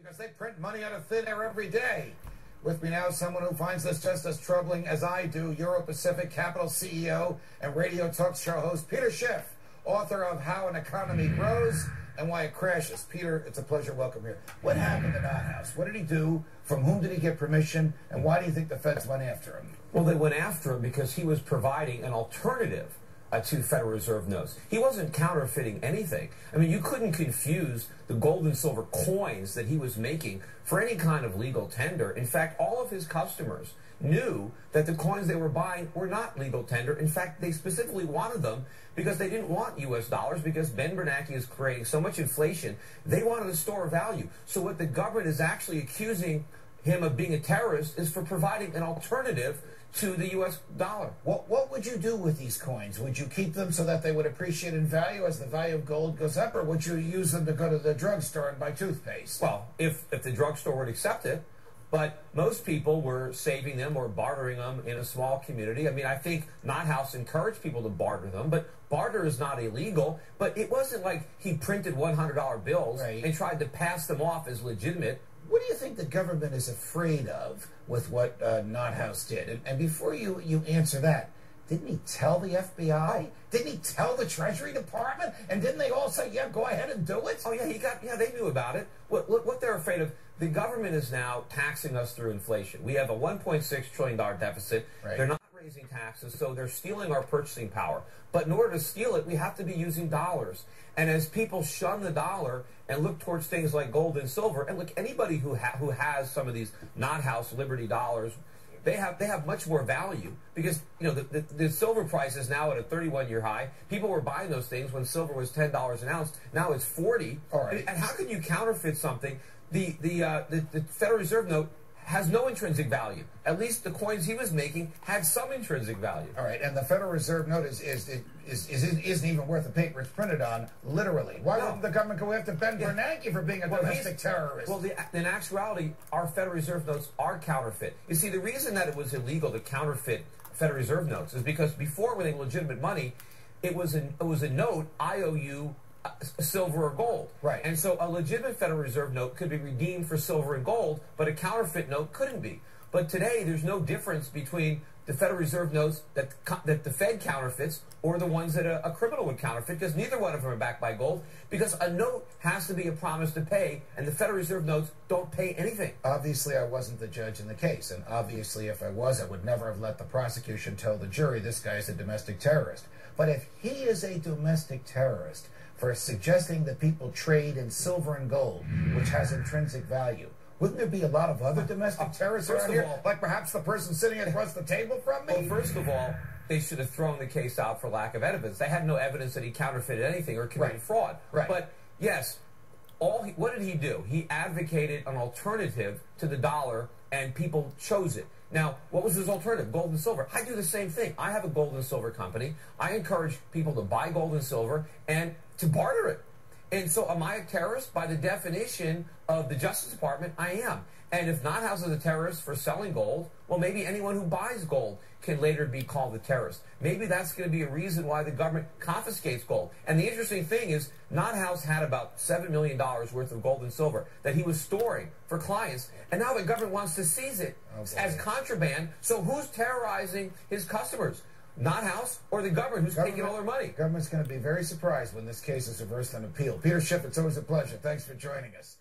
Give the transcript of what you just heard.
because they print money out of thin air every day. With me now, someone who finds this just as troubling as I do, Euro Pacific Capital CEO and radio talk show host Peter Schiff, author of How an Economy Grows and Why It Crashes. Peter, it's a pleasure. Welcome here. What happened to NotHaus? What did he do? From whom did he get permission? And why do you think the feds went after him? Well, they went after him because he was providing an alternative to Federal Reserve notes. He wasn't counterfeiting anything. I mean, you couldn't confuse the gold and silver coins that he was making for any kind of legal tender. In fact, all of his customers knew that the coins they were buying were not legal tender. In fact, they specifically wanted them because they didn't want U.S. dollars, because Ben Bernanke is creating so much inflation. They wanted a store of value. So what the government is actually accusing him of being a terrorist is for providing an alternative to the U.S. dollar. What would you do with these coins? Would you keep them so that they would appreciate in value as the value of gold goes up, or would you use them to go to the drugstore and buy toothpaste? Well, if the drugstore would accept it, but most people were saving them or bartering them in a small community. I mean, I think NotHaus encouraged people to barter them, but barter is not illegal. But it wasn't like he printed $100 bills and tried to pass them off as legitimate. What do you think the government is afraid of with what NotHaus did? And before you answer that, didn't he tell the FBI? Didn't he tell the Treasury Department? And didn't they all say, yeah, go ahead and do it? Oh, yeah, they knew about it. What they're afraid of, the government is now taxing us through inflation. We have a $1.6 trillion deficit. They're not raising taxes, so they're stealing our purchasing power. But in order to steal it, we have to be using dollars. And as people shun the dollar and look towards things like gold and silver, and look, anybody who has some of these NotHaus Liberty dollars, they have much more value, because the silver price is now at a 31-year high. People were buying those things when silver was $10 an ounce. Now it's 40. All right. And how can you counterfeit something? The Federal Reserve note has no intrinsic value. At least the coins he was making had some intrinsic value. All right, and the Federal Reserve note isn't even worth the paper it's printed on, literally. Why wouldn't the government go after Ben Bernanke for being a domestic terrorist? Well, in actuality, our Federal Reserve notes are counterfeit. You see, the reason that it was illegal to counterfeit Federal Reserve notes is because before, when they were legitimate money, it was a note, IOU, silver or gold. Right. And so a legitimate Federal Reserve note could be redeemed for silver and gold, but a counterfeit note couldn't be. But today, there's no difference between the Federal Reserve notes that the Fed counterfeits or the ones that a criminal would counterfeit, because neither one of them are backed by gold, because a note has to be a promise to pay, and the Federal Reserve notes don't pay anything. Obviously, I wasn't the judge in the case, and obviously, if I was, I would never have let the prosecution tell the jury this guy is a domestic terrorist. But if he is a domestic terrorist for suggesting that people trade in silver and gold, which has intrinsic value, wouldn't there be a lot of other domestic terrorists around here? Like perhaps the person sitting across the table from me? Well, first of all, they should have thrown the case out for lack of evidence. They had no evidence that he counterfeited anything or committed fraud. But yes, what did he do? He advocated an alternative to the dollar, and people chose it. Now, what was his alternative? Gold and silver. I do the same thing. I have a gold and silver company. I encourage people to buy gold and silver and to barter it. And so am I a terrorist? By the definition of the Justice Department, I am. And if NotHaus is a terrorist for selling gold, well, maybe anyone who buys gold can later be called a terrorist. Maybe that's going to be a reason why the government confiscates gold. And the interesting thing is, NotHaus had about $7 million worth of gold and silver that he was storing for clients, and now the government wants to seize it as contraband. So who's terrorizing his customers? NotHaus or the government, who's taking all their money? The government's going to be very surprised when this case is reversed on appeal. Peter Schiff, it's always a pleasure. Thanks for joining us.